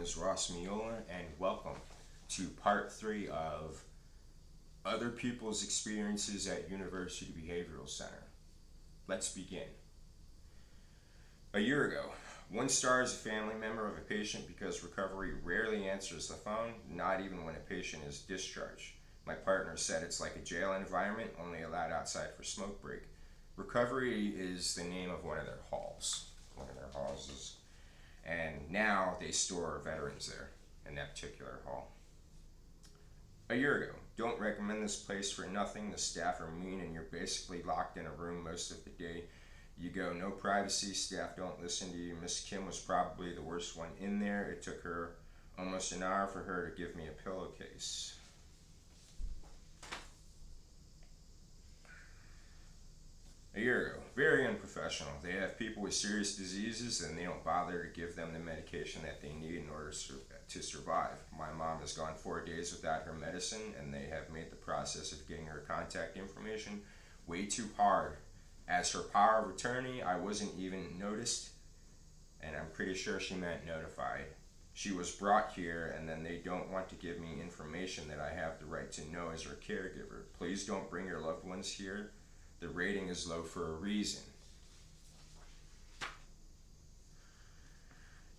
is Ross Miola, and welcome to part 3 of Other People's Experiences at University Behavioral Center. Let's begin. A year ago, one star is a family member of a patient because recovery rarely answers the phone, not even when a patient is discharged. My partner said it's like a jail environment, only allowed outside for smoke break. Recovery is the name of one of their halls. And now they store veterans there in that particular hall. A year ago, don't recommend this place for nothing. The staff are mean and you're basically locked in a room most of the day. You go, no privacy, staff don't listen to you. Miss Kim was probably the worst one in there. It took her almost an hour for her to give me a pillowcase. A year ago, very unprofessional. They have people with serious diseases and they don't bother to give them the medication that they need in order to survive. My mom has gone 4 days without her medicine and they have made the process of getting her contact information way too hard. As her power of attorney, I wasn't even noticed, and I'm pretty sure she meant notified. She was brought here and then they don't want to give me information that I have the right to know as her caregiver. Please don't bring your loved ones here. The rating is low for a reason.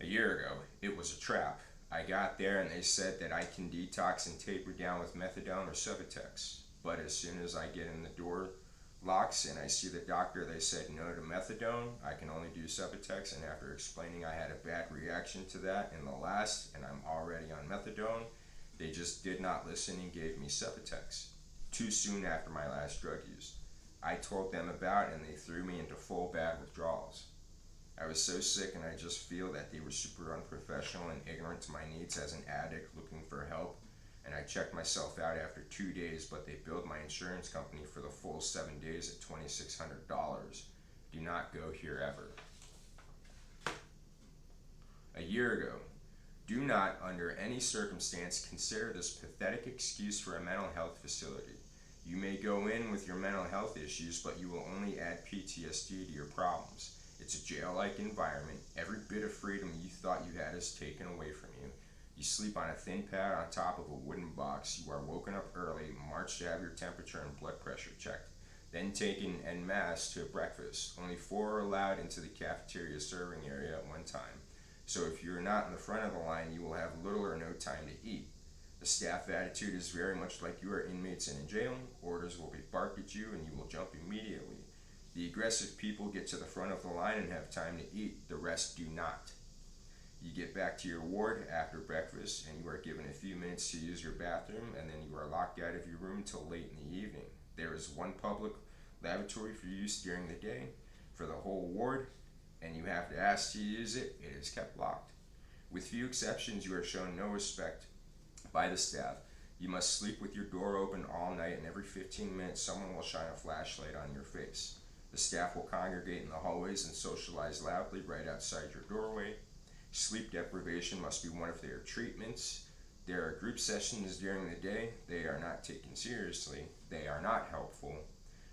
A year ago, it was a trap. I got there and they said that I can detox and taper down with methadone or Subutex. But as soon as I get in the door locks and I see the doctor, they said no to methadone. I can only do Subutex, and after explaining I had a bad reaction to that in the last and I'm already on methadone, they just did not listen and gave me Subutex too soon after my last drug use. I told them about it and they threw me into full bad withdrawals. I was so sick and I just feel that they were super unprofessional and ignorant to my needs as an addict looking for help. And I checked myself out after 2 days, but they billed my insurance company for the full 7 days at $2,600. Do not go here ever. A year ago, do not under any circumstance consider this pathetic excuse for a mental health facility. You may go in with your mental health issues, but you will only add PTSD to your problems. It's a jail-like environment. Every bit of freedom you thought you had is taken away from you. You sleep on a thin pad on top of a wooden box. You are woken up early, marched to have your temperature and blood pressure checked, then taken en masse to breakfast. Only 4 are allowed into the cafeteria serving area at one time. So if you're not in the front of the line, you will have little or no time to eat. The staff attitude is very much like you are inmates in a jail. Orders will be barked at you and you will jump immediately. The aggressive people get to the front of the line and have time to eat. The rest do not. You get back to your ward after breakfast and you are given a few minutes to use your bathroom, and then you are locked out of your room till late in the evening. There is one public lavatory for use during the day for the whole ward, and you have to ask to use it. It is kept locked. With few exceptions, you are shown no respect by the staff. You must sleep with your door open all night, and every 15 minutes someone will shine a flashlight on your face. The staff will congregate in the hallways and socialize loudly right outside your doorway. Sleep deprivation must be one of their treatments. There are group sessions during the day. They are not taken seriously. They are not helpful.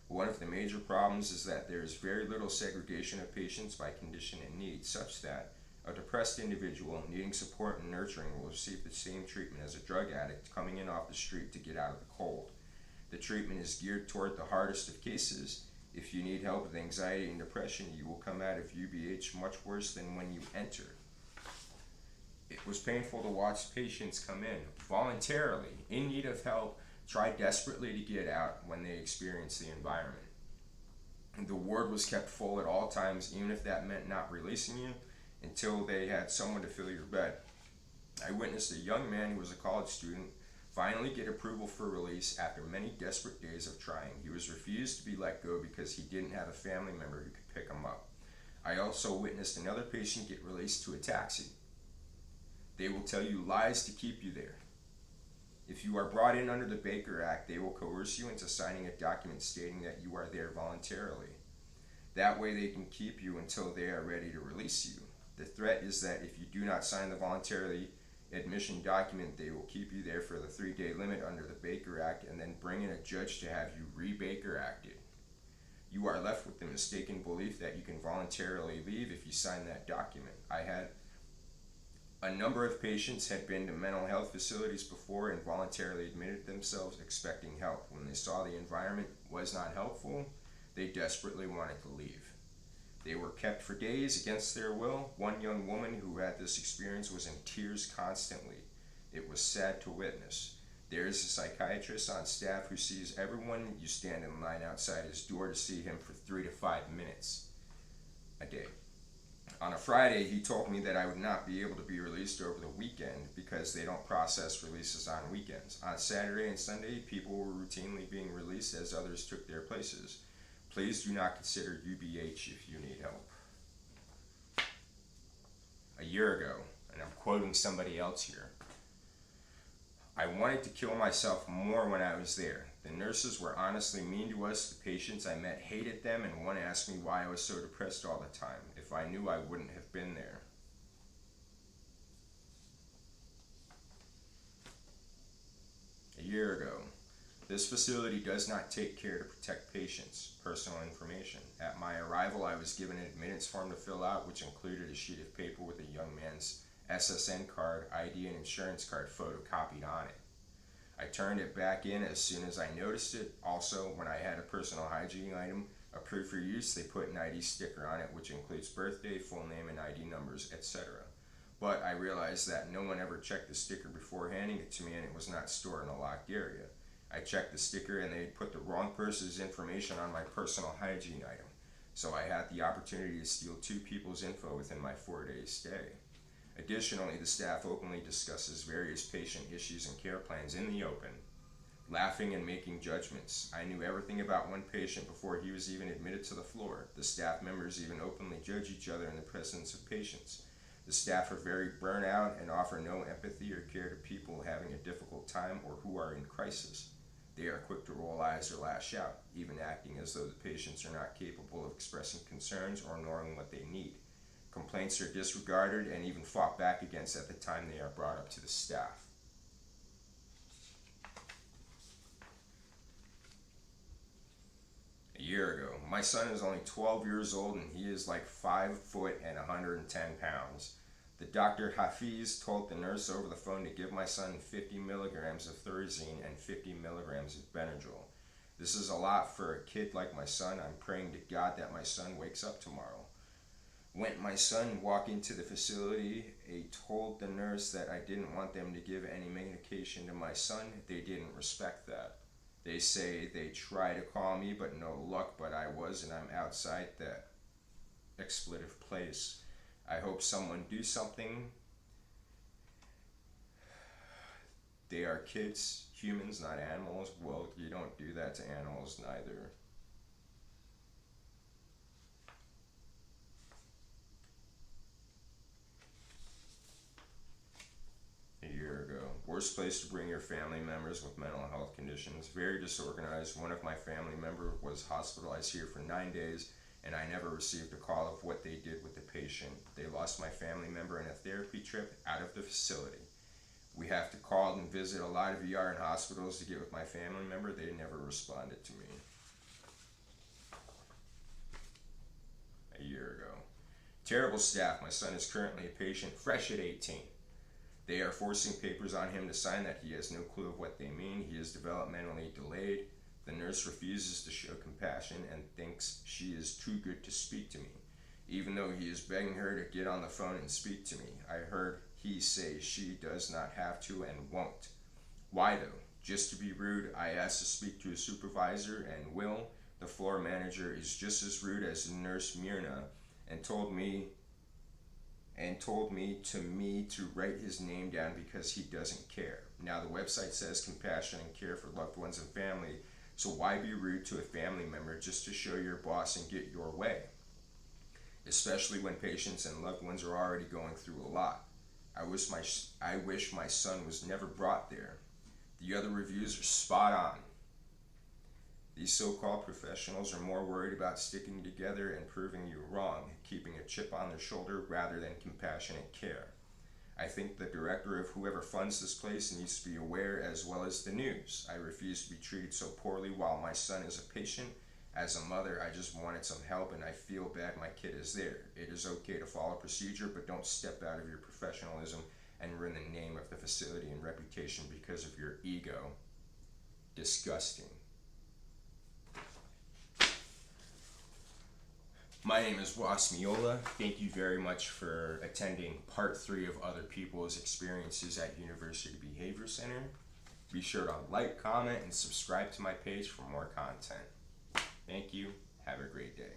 One of the major problems is that there is very little segregation of patients by condition and need, such that a depressed individual needing support and nurturing will receive the same treatment as a drug addict coming in off the street to get out of the cold. The treatment is geared toward the hardest of cases. If you need help with anxiety and depression, you will come out of UBH much worse than when you entered. It was painful to watch patients come in voluntarily, in need of help, try desperately to get out when they experience the environment. The ward was kept full at all times, even if that meant not releasing you until they had someone to fill your bed. I witnessed a young man who was a college student finally get approval for release after many desperate days of trying. He was refused to be let go because he didn't have a family member who could pick him up. I also witnessed another patient get released to a taxi. They will tell you lies to keep you there. If you are brought in under the Baker Act, they will coerce you into signing a document stating that you are there voluntarily. That way they can keep you until they are ready to release you. The threat is that if you do not sign the voluntary admission document, they will keep you there for the 3-day limit under the Baker Act and then bring in a judge to have you re-Baker acted. You are left with the mistaken belief that you can voluntarily leave if you sign that document. I had A number of patients had been to mental health facilities before and voluntarily admitted themselves expecting help. When they saw the environment was not helpful, they desperately wanted to leave. They were kept for days against their will. One young woman who had this experience was in tears constantly. It was sad to witness. There is a psychiatrist on staff who sees everyone. You stand in line outside his door to see him for 3 to 5 minutes a day. On a Friday, he told me that I would not be able to be released over the weekend because they don't process releases on weekends. On Saturday and Sunday, people were routinely being released as others took their places. Please do not consider UBH if you need help. A year ago, and I'm quoting somebody else here, I wanted to kill myself more when I was there. The nurses were honestly mean to us. The patients I met hated them, and one asked me why I was so depressed all the time. If I knew, I wouldn't have been there. A year ago, this facility does not take care to protect patients' personal information. At my arrival, I was given an admittance form to fill out, which included a sheet of paper with a young man's SSN card, ID, and insurance card photocopied on it. I turned it back in as soon as I noticed it. Also, when I had a personal hygiene item approved for use, they put an ID sticker on it, which includes birthday, full name, and ID numbers, etc. But I realized that no one ever checked the sticker before handing it to me, and it was not stored in a locked area. I checked the sticker, and they had put the wrong person's information on my personal hygiene item. So I had the opportunity to steal 2 people's info within my 4-day stay. Additionally, the staff openly discusses various patient issues and care plans in the open, laughing and making judgments. I knew everything about one patient before he was even admitted to the floor. The staff members even openly judge each other in the presence of patients. The staff are very burnt out and offer no empathy or care to people having a difficult time or who are in crisis. They are quick to roll eyes or lash out, even acting as though the patients are not capable of expressing concerns or knowing what they need. Complaints are disregarded and even fought back against at the time they are brought up to the staff. A year ago, my son is only 12 years old and he is like 5 foot and 110 pounds. The Dr. Hafiz told the nurse over the phone to give my son 50 milligrams of Thorazine and 50 milligrams of Benadryl. This is a lot for a kid like my son. I'm praying to God that my son wakes up tomorrow. When my son walked into the facility, I told the nurse that I didn't want them to give any medication to my son. They didn't respect that. They say they try to call me, but no luck, but I was, and I'm outside that expletive place. I hope someone do something. They are kids, humans, not animals. Well, you don't do that to animals neither. A year ago. Worst place to bring your family members with mental health conditions. Very disorganized. One of my family members was hospitalized here for 9 days, and I never received a call of what they did with the patient. They lost my family member in a therapy trip out of the facility. We have to call and visit a lot of ER and hospitals to get with my family member. They never responded to me. A year ago. Terrible staff. My son is currently a patient, fresh at 18. They are forcing papers on him to sign that he has no clue of what they mean. He is developmentally delayed. The nurse refuses to show compassion and thinks she is too good to speak to me, even though he is begging her to get on the phone and speak to me. I heard he say she does not have to and won't. Why though? Just to be rude, I asked to speak to a supervisor, and Will, the floor manager, is just as rude as nurse Myrna, and told me to write his name down because he doesn't care. Now the website says compassion and care for loved ones and family, so why be rude to a family member just to show your boss and get your way? Especially when patients and loved ones are already going through a lot. I wish my son was never brought there. The other reviews are spot on. These so-called professionals are more worried about sticking together and proving you wrong, keeping a chip on their shoulder rather than compassionate care. I think the director of whoever funds this place needs to be aware, as well as the news. I refuse to be treated so poorly while my son is a patient. As a mother, I just wanted some help and I feel bad my kid is there. It is okay to follow procedure, but don't step out of your professionalism and ruin the name of the facility and reputation because of your ego. Disgusting. My name is Ross Miola. Thank you very much for attending part 3 of other people's experiences at University Behavior Center. Be sure to like, comment, and subscribe to my page for more content. Thank you. Have a great day.